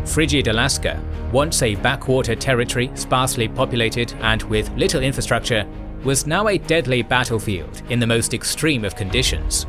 Frigid Alaska, once a backwater territory sparsely populated and with little infrastructure, was now a deadly battlefield in the most extreme of conditions.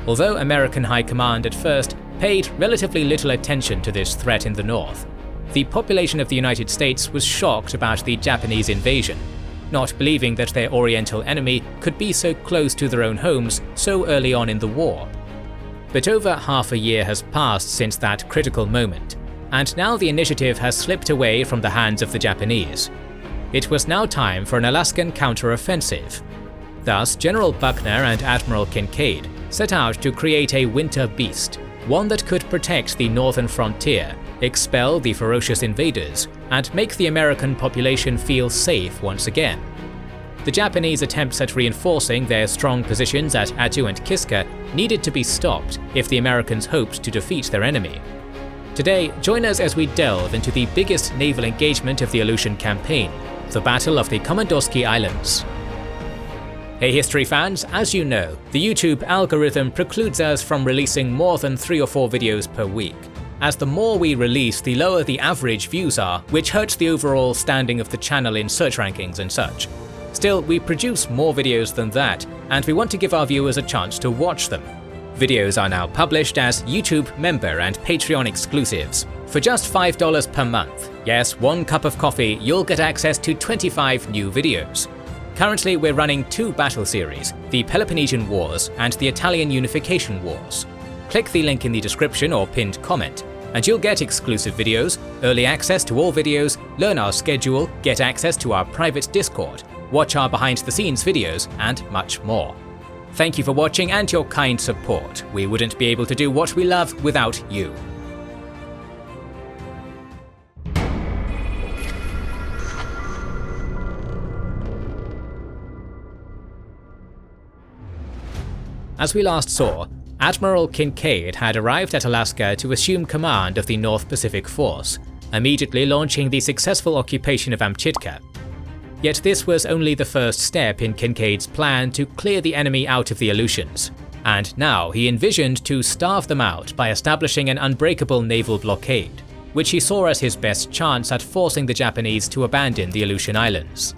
Although American High Command at first paid relatively little attention to this threat in the north, the population of the United States was shocked about the Japanese invasion, not believing that their Oriental enemy could be so close to their own homes so early on in the war. But over half a year has passed since that critical moment, and now the initiative has slipped away from the hands of the Japanese. It was now time for an Alaskan counter-offensive. Thus, General Buckner and Admiral Kinkaid set out to create a winter beast, one that could protect the northern frontier, expel the ferocious invaders, and make the American population feel safe once again. The Japanese attempts at reinforcing their strong positions at Attu and Kiska needed to be stopped if the Americans hoped to defeat their enemy. Today, join us as we delve into the biggest naval engagement of the Aleutian Campaign, the Battle of the Komandorski Islands. Hey history fans, as you know, the YouTube algorithm precludes us from releasing more than 3 or 4 videos per week, as the more we release, the lower the average views are, which hurts the overall standing of the channel in search rankings and such. Still, we produce more videos than that, and we want to give our viewers a chance to watch them. Videos are now published as YouTube member and Patreon exclusives. For just $5 per month, yes, 1 cup of coffee, you'll get access to 25 new videos. Currently, we're running 2 battle series, the Peloponnesian Wars and the Italian Unification Wars. Click the link in the description or pinned comment, and you'll get exclusive videos, early access to all videos, learn our schedule, get access to our private Discord, watch our behind-the-scenes videos, and much more. Thank you for watching and your kind support. We wouldn't be able to do what we love without you. As we last saw, Admiral Kinkaid had arrived at Alaska to assume command of the North Pacific Force, immediately launching the successful occupation of Amchitka. Yet this was only the first step in Kinkaid's plan to clear the enemy out of the Aleutians, and now he envisioned to starve them out by establishing an unbreakable naval blockade, which he saw as his best chance at forcing the Japanese to abandon the Aleutian Islands.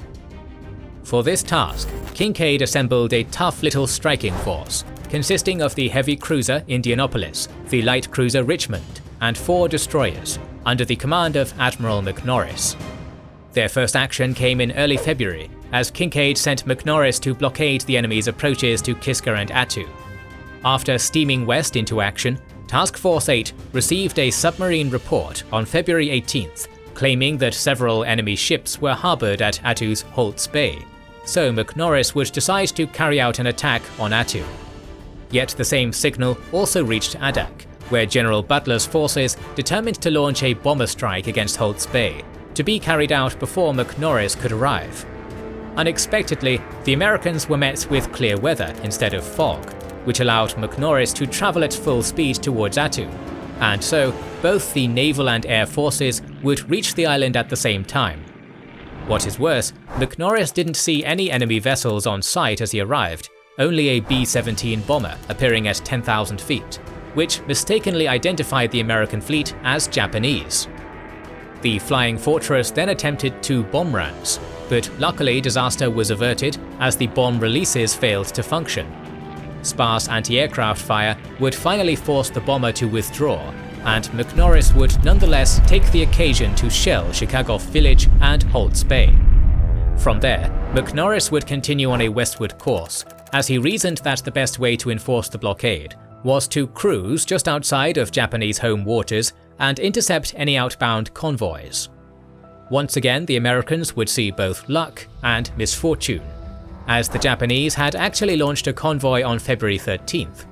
For this task, Kinkaid assembled a tough little striking force, consisting of the heavy cruiser Indianapolis, the light cruiser Richmond, and 4 destroyers, under the command of Admiral McNorris. Their first action came in early February, as Kinkaid sent McNorris to blockade the enemy's approaches to Kiska and Attu. After steaming west into action, Task Force 8 received a submarine report on February 18th, claiming that several enemy ships were harboured at Attu's Holtz Bay, so McNorris would decide to carry out an attack on Attu. Yet the same signal also reached Adak, where General Butler's forces determined to launch a bomber strike against Holtz Bay, to be carried out before McNorris could arrive. Unexpectedly, the Americans were met with clear weather instead of fog, which allowed McNorris to travel at full speed towards Attu, and so both the naval and air forces would reach the island at the same time. What is worse, McNorris didn't see any enemy vessels on site as he arrived, only a B-17 bomber appearing at 10,000 feet, which mistakenly identified the American fleet as Japanese. The Flying Fortress then attempted 2 bomb runs, but luckily disaster was averted as the bomb releases failed to function. Sparse anti-aircraft fire would finally force the bomber to withdraw, and McNorris would nonetheless take the occasion to shell Chicago Village and Holtz Bay. From there, McNorris would continue on a westward course, as he reasoned that the best way to enforce the blockade was to cruise just outside of Japanese home waters and intercept any outbound convoys. Once again, the Americans would see both luck and misfortune, as the Japanese had actually launched a convoy on February 13th.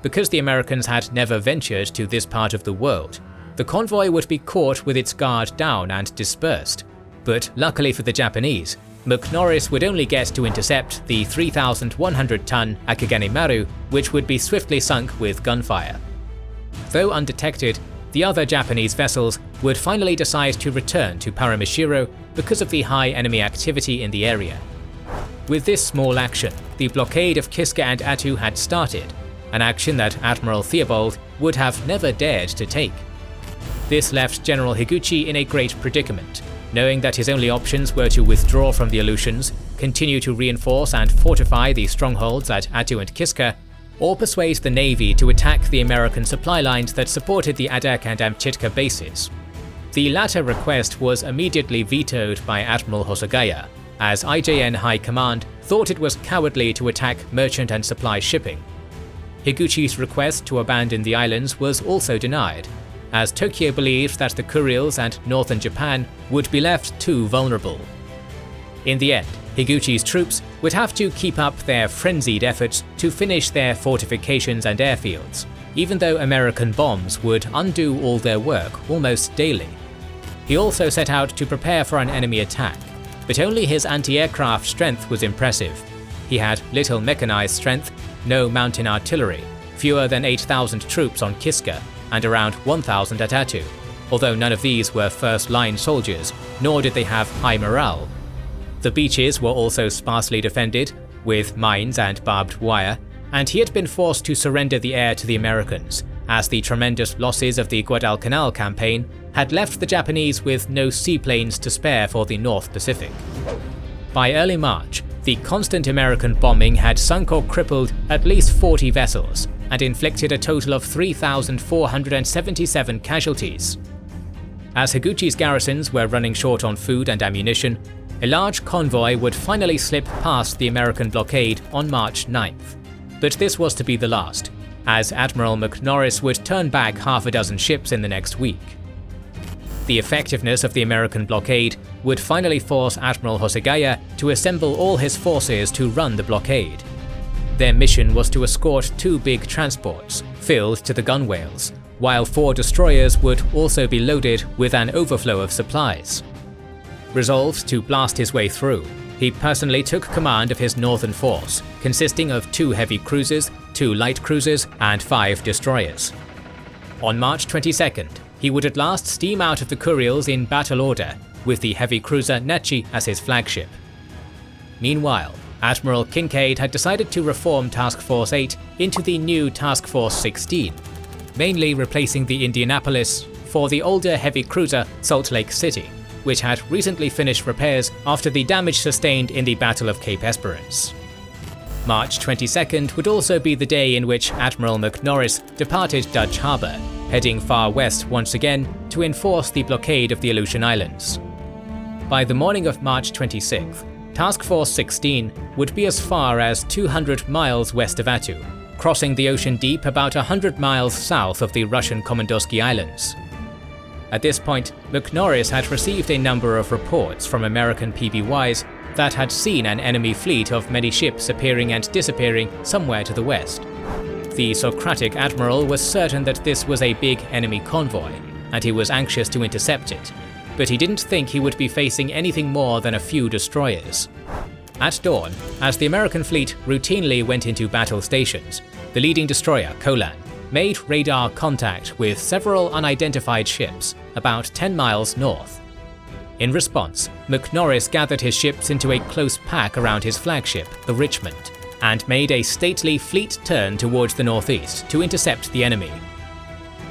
Because the Americans had never ventured to this part of the world, the convoy would be caught with its guard down and dispersed, but luckily for the Japanese, McNorris would only get to intercept the 3,100-ton Akagane Maru, which would be swiftly sunk with gunfire. Though undetected, the other Japanese vessels would finally decide to return to Paramishiro because of the high enemy activity in the area. With this small action, the blockade of Kiska and Attu had started, an action that Admiral Theobald would have never dared to take. This left General Higuchi in a great predicament, knowing that his only options were to withdraw from the Aleutians, continue to reinforce and fortify the strongholds at Attu and Kiska, or persuade the navy to attack the American supply lines that supported the Adak and Amchitka bases. The latter request was immediately vetoed by Admiral Hosagaya, as IJN High Command thought it was cowardly to attack merchant and supply shipping. Higuchi's request to abandon the islands was also denied, as Tokyo believed that the Kurils and northern Japan would be left too vulnerable. In the end, Higuchi's troops would have to keep up their frenzied efforts to finish their fortifications and airfields, even though American bombs would undo all their work almost daily. He also set out to prepare for an enemy attack, but only his anti-aircraft strength was impressive. He had little mechanized strength, no mountain artillery, fewer than 8,000 troops on Kiska, and around 1,000 at Attu, although none of these were first-line soldiers, nor did they have high morale. The beaches were also sparsely defended, with mines and barbed wire, and he had been forced to surrender the air to the Americans, as the tremendous losses of the Guadalcanal campaign had left the Japanese with no seaplanes to spare for the North Pacific. By early March, the constant American bombing had sunk or crippled at least 40 vessels, and inflicted a total of 3,477 casualties. As Higuchi's garrisons were running short on food and ammunition, a large convoy would finally slip past the American blockade on March 9th. But this was to be the last, as Admiral McNorris would turn back half a dozen ships in the next week. The effectiveness of the American blockade would finally force Admiral Hosagaya to assemble all his forces to run the blockade. Their mission was to escort 2 big transports, filled to the gunwales, while 4 destroyers would also be loaded with an overflow of supplies. Resolved to blast his way through, he personally took command of his northern force, consisting of 2 heavy cruisers, 2 light cruisers, and 5 destroyers. On March 22nd, he would at last steam out of the Kurils in battle order, with the heavy cruiser Nachi as his flagship. Meanwhile, Admiral Kinkaid had decided to reform Task Force 8 into the new Task Force 16, mainly replacing the Indianapolis for the older heavy cruiser Salt Lake City, which had recently finished repairs after the damage sustained in the Battle of Cape Esperance. March 22nd would also be the day in which Admiral McNorris departed Dutch Harbour, heading far west once again to enforce the blockade of the Aleutian Islands. By the morning of March 26th, Task Force 16 would be as far as 200 miles west of Attu, crossing the ocean deep about 100 miles south of the Russian Komandorski Islands. At this point, McNorris had received a number of reports from American PBYs that had seen an enemy fleet of many ships appearing and disappearing somewhere to the west. The Socratic admiral was certain that this was a big enemy convoy, and he was anxious to intercept it, but he didn't think he would be facing anything more than a few destroyers. At dawn, as the American fleet routinely went into battle stations, the leading destroyer, Kolan, made radar contact with several unidentified ships about 10 miles north. In response, McNorris gathered his ships into a close pack around his flagship, the Richmond, and made a stately fleet turn towards the northeast to intercept the enemy.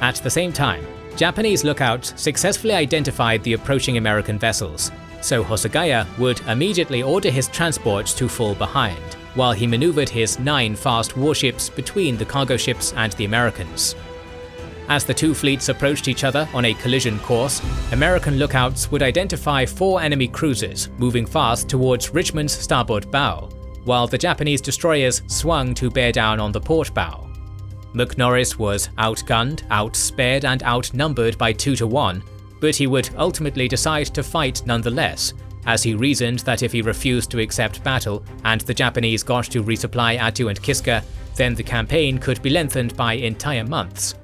At the same time, Japanese lookouts successfully identified the approaching American vessels, so Hosagaya would immediately order his transports to fall behind, while he maneuvered his 9 fast warships between the cargo ships and the Americans. As the 2 fleets approached each other on a collision course, American lookouts would identify 4 enemy cruisers moving fast towards Richmond's starboard bow, while the Japanese destroyers swung to bear down on the port bow. McNorris was outgunned, outspared, and outnumbered by 2 to 1, but he would ultimately decide to fight nonetheless, as he reasoned that if he refused to accept battle and the Japanese got to resupply Attu and Kiska, then the campaign could be lengthened by entire months.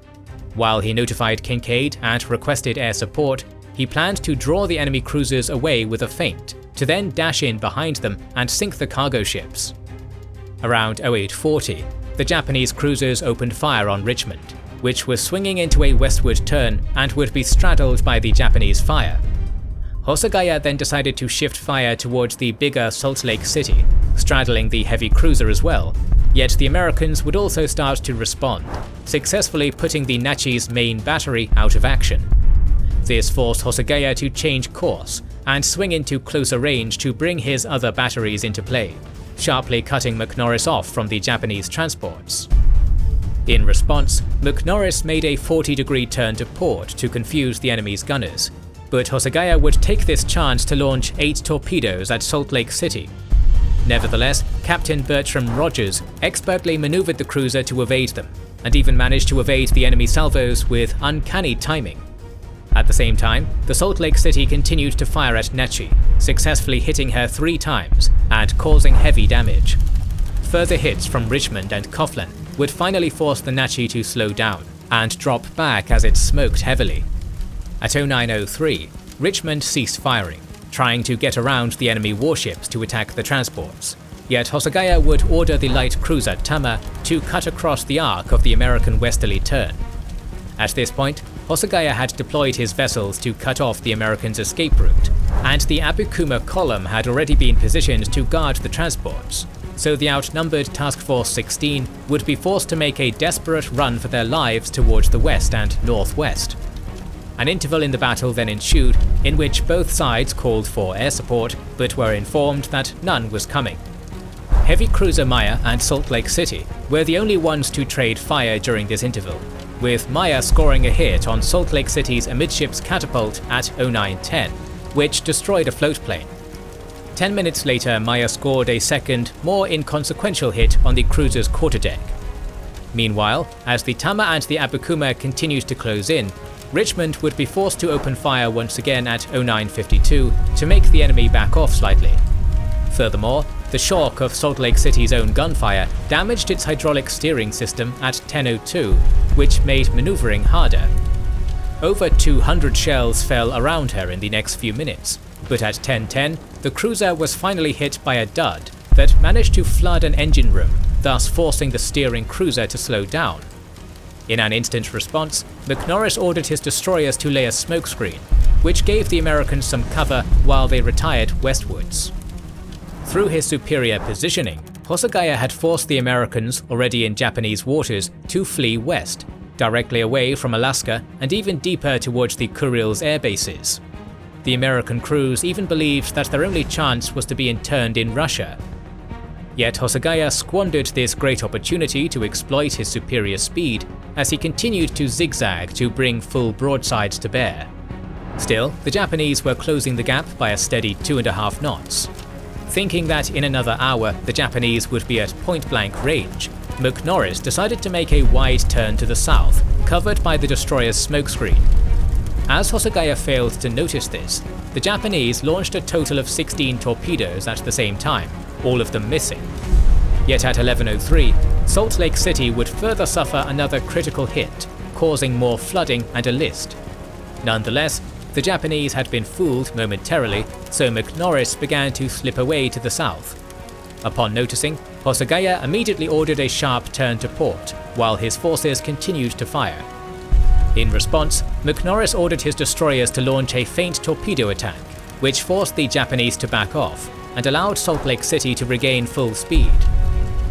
While he notified Kinkaid and requested air support, he planned to draw the enemy cruisers away with a feint, to then dash in behind them and sink the cargo ships. Around 0840, the Japanese cruisers opened fire on Richmond, which was swinging into a westward turn and would be straddled by the Japanese fire. Hosagaya then decided to shift fire towards the bigger Salt Lake City, straddling the heavy cruiser as well, yet the Americans would also start to respond, successfully putting the Nachi's main battery out of action. This forced Hosogawa to change course and swing into closer range to bring his other batteries into play, sharply cutting McNorris off from the Japanese transports. In response, McNorris made a 40-degree turn to port to confuse the enemy's gunners, but Hosogawa would take this chance to launch 8 torpedoes at Salt Lake City. Nevertheless, Captain Bertram Rogers expertly maneuvered the cruiser to evade them, and even managed to evade the enemy salvos with uncanny timing. At the same time, the Salt Lake City continued to fire at Nachi, successfully hitting her 3 times and causing heavy damage. Further hits from Richmond and Coughlin would finally force the Nachi to slow down and drop back as it smoked heavily. At 09:03, Richmond ceased firing, trying to get around the enemy warships to attack the transports. Yet Hosogawa would order the light cruiser Tama to cut across the arc of the American westerly turn. At this point, Hosogawa had deployed his vessels to cut off the Americans' escape route, and the Abukuma column had already been positioned to guard the transports, so the outnumbered Task Force 16 would be forced to make a desperate run for their lives towards the west and northwest. An interval in the battle then ensued, in which both sides called for air support, but were informed that none was coming. Heavy cruiser Maya and Salt Lake City were the only ones to trade fire during this interval, with Maya scoring a hit on Salt Lake City's amidships catapult at 09:10, which destroyed a float plane. 10 minutes later, Maya scored a second, more inconsequential hit on the cruiser's quarterdeck. Meanwhile, as the Tama and the Abukuma continued to close in, Richmond would be forced to open fire once again at 09:52 to make the enemy back off slightly. Furthermore, the shock of Salt Lake City's own gunfire damaged its hydraulic steering system at 10:02, which made maneuvering harder. Over 200 shells fell around her in the next few minutes, but at 10:10, the cruiser was finally hit by a dud that managed to flood an engine room, thus forcing the steering cruiser to slow down. In an instant response, McNorris ordered his destroyers to lay a smokescreen, which gave the Americans some cover while they retired westwards. Through his superior positioning, Hosogawa had forced the Americans, already in Japanese waters, to flee west, directly away from Alaska and even deeper towards the Kurils air bases. The American crews even believed that their only chance was to be interned in Russia. Yet Hosogawa squandered this great opportunity to exploit his superior speed as he continued to zigzag to bring full broadsides to bear. Still, the Japanese were closing the gap by a steady 2.5 knots. Thinking that in another hour the Japanese would be at point-blank range, McNorris decided to make a wide turn to the south, covered by the destroyer's smokescreen. As Hosogawa failed to notice this, the Japanese launched a total of 16 torpedoes at the same time, all of them missing. Yet at 11:03, Salt Lake City would further suffer another critical hit, causing more flooding and a list. Nonetheless, the Japanese had been fooled momentarily, so McNorris began to slip away to the south. Upon noticing, Hosogawa immediately ordered a sharp turn to port, while his forces continued to fire. In response, McNorris ordered his destroyers to launch a feint torpedo attack, which forced the Japanese to back off and allowed Salt Lake City to regain full speed.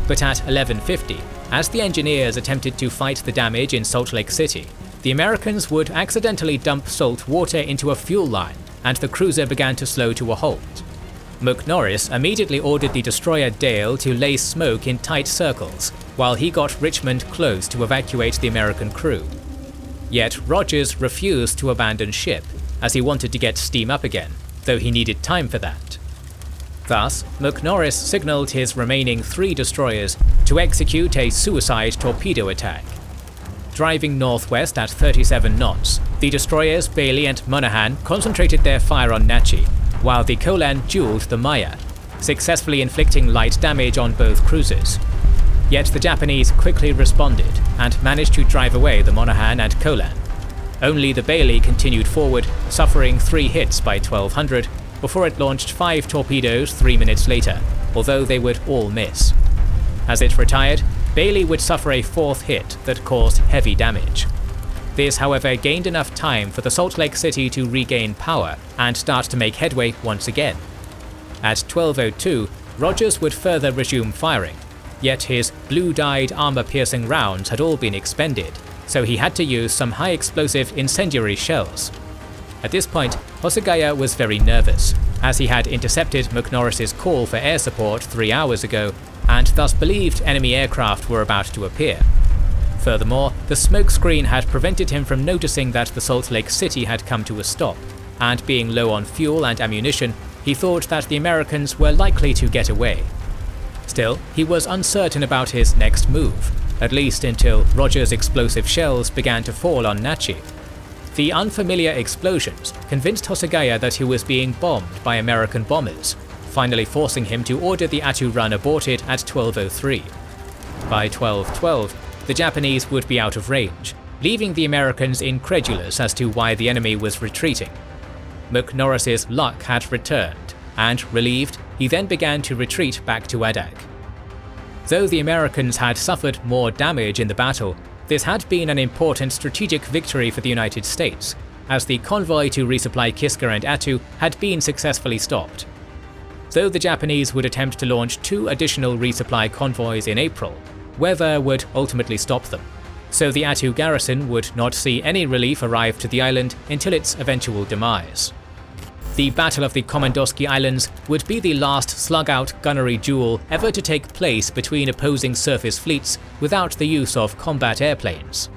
But at 11:50, as the engineers attempted to fight the damage in Salt Lake City, the Americans would accidentally dump salt water into a fuel line, and the cruiser began to slow to a halt. McNorris immediately ordered the destroyer Dale to lay smoke in tight circles, while he got Richmond close to evacuate the American crew. Yet Rogers refused to abandon ship, as he wanted to get steam up again, though he needed time for that. Thus, McNorris signaled his remaining 3 destroyers to execute a suicide torpedo attack. Driving northwest at 37 knots, the destroyers Bailey and Monaghan concentrated their fire on Nachi, while the Kolan dueled the Maya, successfully inflicting light damage on both cruisers. Yet the Japanese quickly responded and managed to drive away the Monaghan and Kolan. Only the Bailey continued forward, suffering 3 hits by 1200, before it launched 5 torpedoes 3 minutes later, although they would all miss. As it retired, Bailey would suffer a 4th hit that caused heavy damage. This, however, gained enough time for the Salt Lake City to regain power and start to make headway once again. At 12:02, Rogers would further resume firing, yet his blue-dyed armor-piercing rounds had all been expended, so he had to use some high-explosive incendiary shells. At this point, Hosagaya was very nervous, as he had intercepted McNorris's call for air support 3 hours ago, and thus believed enemy aircraft were about to appear. Furthermore, the smokescreen had prevented him from noticing that the Salt Lake City had come to a stop, and being low on fuel and ammunition, he thought that the Americans were likely to get away. Still, he was uncertain about his next move, at least until Roger's explosive shells began to fall on Nachi. The unfamiliar explosions convinced Hosagaya that he was being bombed by American bombers, finally forcing him to order the Attu run aborted at 12:03. By 12:12, the Japanese would be out of range, leaving the Americans incredulous as to why the enemy was retreating. McNorris's luck had returned, and relieved, he then began to retreat back to Adak. Though the Americans had suffered more damage in the battle, this had been an important strategic victory for the United States, as the convoy to resupply Kiska and Attu had been successfully stopped. Though the Japanese would attempt to launch 2 additional resupply convoys in April, weather would ultimately stop them, so the Attu garrison would not see any relief arrive to the island until its eventual demise. The Battle of the Komandorski Islands would be the last slug-out gunnery duel ever to take place between opposing surface fleets without the use of combat airplanes.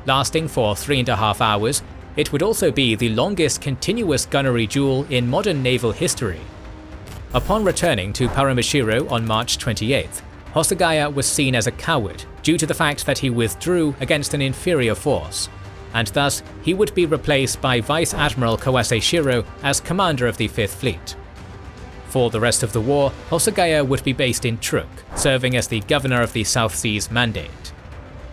Lasting for 3.5 hours, it would also be the longest continuous gunnery duel in modern naval history. Upon returning to Paramushiro on March 28th, Hosagaya was seen as a coward due to the fact that he withdrew against an inferior force, and thus he would be replaced by Vice Admiral Kawase Shiro as commander of the 5th Fleet. For the rest of the war, Hosagaya would be based in Truk, serving as the governor of the South Seas Mandate.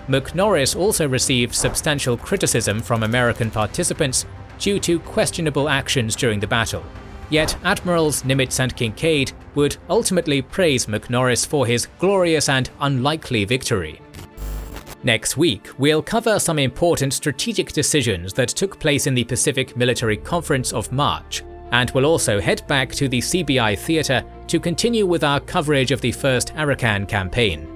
McNorris also received substantial criticism from American participants due to questionable actions during the battle, yet Admirals Nimitz and Kincaid would ultimately praise McNorris for his glorious and unlikely victory. Next week, we'll cover some important strategic decisions that took place in the Pacific Military Conference of March, and we'll also head back to the CBI Theatre to continue with our coverage of the First Aleutian Campaign.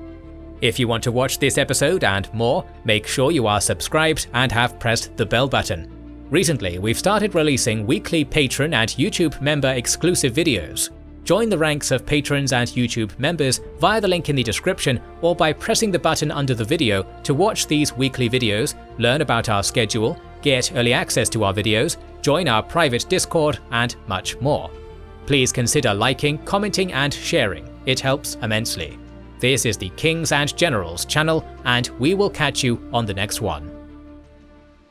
If you want to watch this episode and more, make sure you are subscribed and have pressed the bell button. Recently, we've started releasing weekly patron and YouTube member exclusive videos. Join the ranks of patrons and YouTube members via the link in the description or by pressing the button under the video to watch these weekly videos, learn about our schedule, get early access to our videos, join our private Discord, and much more. Please consider liking, commenting, and sharing. It helps immensely. This is the Kings and Generals channel, and we will catch you on the next one.